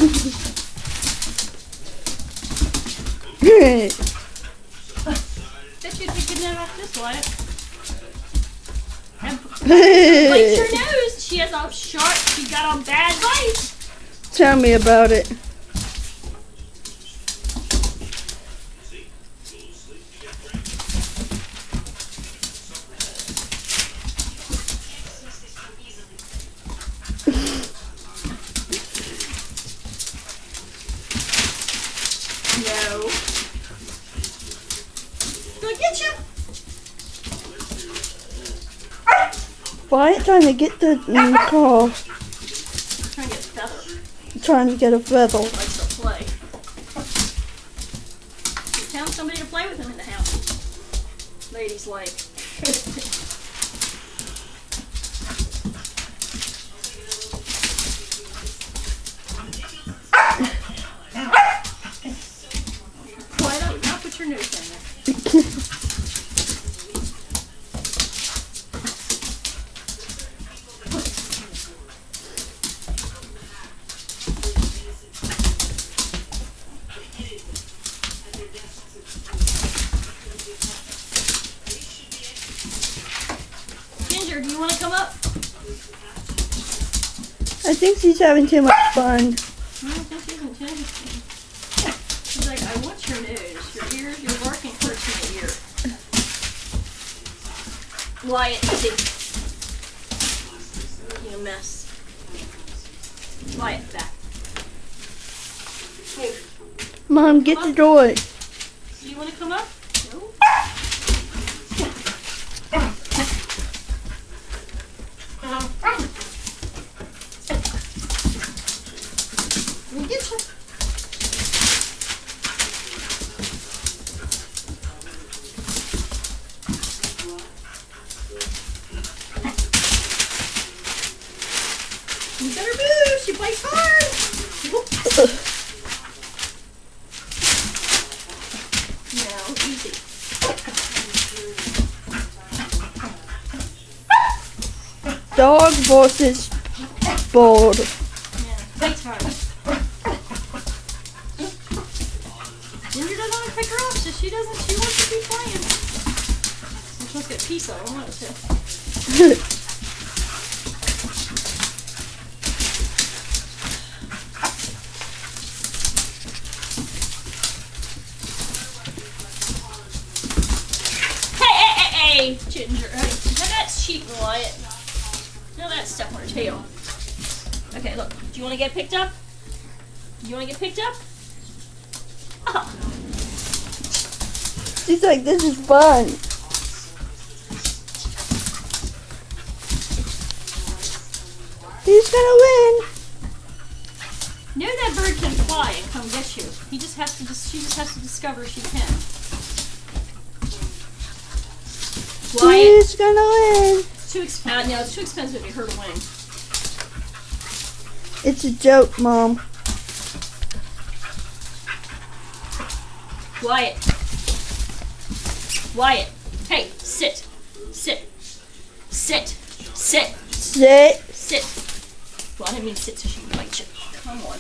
Bet you'd be getting that off this Wyatt. Bites her nose. She has a sharp, she got a bad bite. Tell me about it. No. Gonna get you. Wyatt trying to get in the car. Trying to get a feather. Trying to get a feather. Likes to play. He found somebody to play with him in the house. Ladies like. Why don't you not put your nose in there? Ginger, do you want to come up? I think she's having too much fun. I don't think she's intended to. She's like, I want your nose. Your ears, your barking hurts in the ear. Wyatt, easy. Making a mess. Wyatt, back. Hey, Mom, get the toy. do you want to come up? No? Let me get you. You better move. She bites hard. No, easy. Dog versus board. Yeah, bites hard. Ginger doesn't want to pick her up, so she wants to keep playing. She wants to get a piece of it. I want to. Hey, Ginger. Hey, now that's cheating, Wyatt. Now that's stuff on her tail. Okay, look. Do you want to get picked up? Do you want to get picked up? Oh. She's like, this is fun. Who's gonna win? Know that bird can fly and come get you. She just has to discover she can. Wyatt, Who's gonna win? it's too expensive. No, it's too expensive for her to win. It's a joke, Mom. Wyatt. Wyatt. Hey, sit. Sit. Sit. Sit. Sit. Sit. Well, I didn't mean sit so she can bite you. Come on.